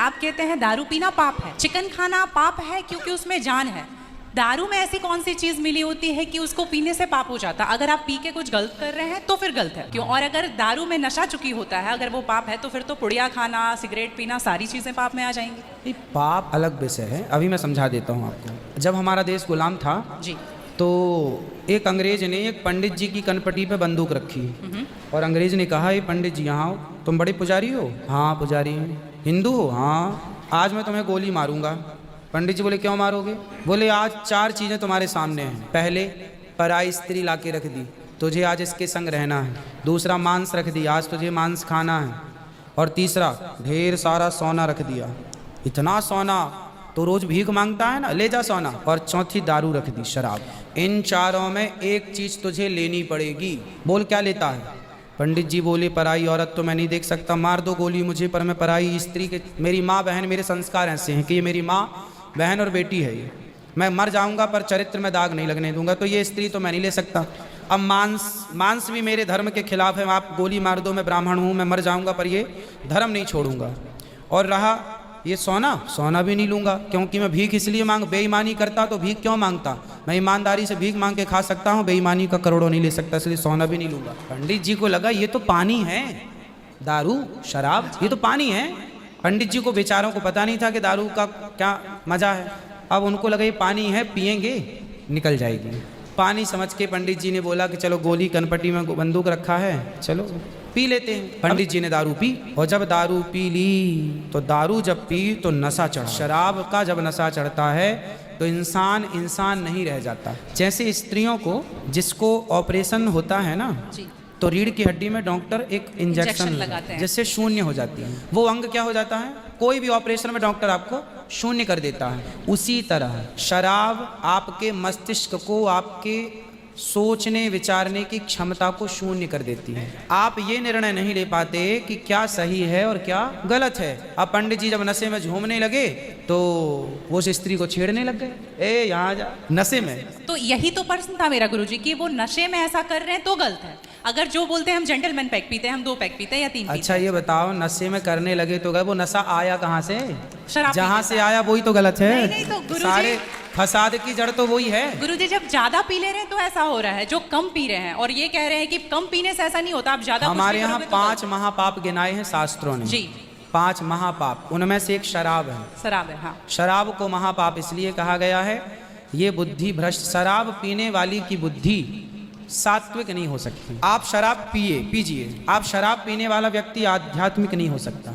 आप कहते हैं दारू पीना पाप है, चिकन खाना पाप है क्योंकि उसमें जान है। दारू में ऐसी कौन सी चीज मिली होती है कि उसको पीने से पाप हो जाता? अगर आप पी के कुछ गलत कर रहे हैं तो फिर गलत है क्यों? और अगर दारू में नशा चुकी होता है, अगर वो पाप है, तो फिर तो पुड़िया खाना, सिगरेट पीना, सारी चीजें पाप में आ जाएंगी। पाप अलग विषय है, अभी मैं समझा देता हूँ आपको। जब हमारा देश गुलाम था जी, तो एक अंग्रेज ने एक पंडित जी की कनपटी पे बंदूक रखी और अंग्रेज ने कहा, ये पंडित जी यहाँ आओ, तुम बड़े पुजारी हो? हाँ पुजारी हैं। हिंदू हो? हाँ। आज मैं तुम्हें गोली मारूंगा। पंडित जी बोले, क्यों मारोगे? बोले, आज 4 चीज़ें तुम्हारे सामने हैं। पहले, पराई स्त्री ला के रख दी, तुझे आज इसके संग रहना है। दूसरा, मांस रख दी, आज तुझे मांस खाना है। और तीसरा, ढेर सारा सोना रख दिया। इतना सोना तो रोज भीख मांगता है ना, ले जा सोना। और चौथी, दारू रख दी, शराब। इन चारों में एक चीज तुझे लेनी पड़ेगी। बोल क्या लेता है? पंडित जी बोले, पराई औरत तो मैं नहीं देख सकता, मार दो गोली मुझे, पर मैं पराई स्त्री के, मेरी माँ बहन, मेरे संस्कार ऐसे हैं कि ये मेरी माँ बहन और बेटी है, ये मैं मर जाऊंगा पर चरित्र में दाग नहीं लगने दूंगा, तो ये स्त्री तो मैं नहीं ले सकता। अब मांस भी मेरे धर्म के खिलाफ है, आप गोली मार दो, मैं ब्राह्मण हूँ, मैं मर जाऊंगा पर ये धर्म नहीं छोड़ूंगा। और रहा ये सोना भी नहीं लूंगा, क्योंकि मैं भीख इसलिए बेईमानी करता तो भीख क्यों मांगता? मैं ईमानदारी से भीख मांग के खा सकता हूँ, बेईमानी का करोड़ों नहीं ले सकता, इसलिए सोना भी नहीं लूंगा। पंडित जी को लगा ये तो पानी है, दारू शराब ये तो पानी है। पंडित जी को बेचारों को पता नहीं था कि दारू का क्या मजा है। अब उनको लगा ये पानी है, पिएंगे निकल जाएगी। पानी समझ के पंडित जी ने बोला कि चलो, गोली कनपटी में बंदूक रखा है, चलो पी लेते हैं। पंडित जी ने दारू पी, और जब दारू पी ली तो दारू जब पी तो नशा चढ़ा। शराब का जब नशा चढ़ता है तो इंसान नहीं रह जाता। जैसे स्त्रियों को, जिसको ऑपरेशन होता है ना, तो रीढ़ की हड्डी में डॉक्टर एक इंजेक्शन लगाते हैं जिससे शून्य हो जाती है। वो अंग क्या हो जाता है? कोई भी ऑपरेशन में डॉक्टर आपको शून्य कर देता है। उसी तरह शराब आपके मस्तिष्क को, आपके सोचने विचारने की क्षमता को शून्य कर देती है। आप ये निर्णय नहीं ले पाते कि क्या सही है और क्या गलत है। अब पंडित जी जब नशे में झूमने लगे तो वो उस स्त्री को छेड़ने लग गए, ए यहाँ जा, नशे में। तो यही तो प्रश्न था मेरा गुरुजी कि वो नशे में ऐसा कर रहे हैं तो गलत है। अगर जो बोलते हैं हम जेंटलमैन पैक पीते हैं, हम 2 पैक पीते हैं या 3 अच्छा ये बताओ, नशे में करने लगे तो गए, वो नशा आया कहाँ से? शराब जहाँ से आया वही तो गलत है। नहीं तो गुरुजी, सारे फसाद की जड़ तो वही है। गुरुजी जब ज्यादा पी ले रहे हैं तो ऐसा हो रहा है, जो कम पी रहे हैं और ये कह रहे हैं कि कम पीने से ऐसा नहीं होता, आप ज्यादा। हमारे यहाँ 5 महापाप गिनाए हैं शास्त्रों ने जी। 5 महापाप, उनमें से एक शराब है। शराब है, हाँ। शराब को महापाप इसलिए कहा गया है, ये बुद्धि भ्रष्ट, शराब पीने वाली की बुद्धि सात्विक नहीं हो सकती। आप शराब पीजिए, आप शराब पीने वाला व्यक्ति आध्यात्मिक नहीं हो सकता।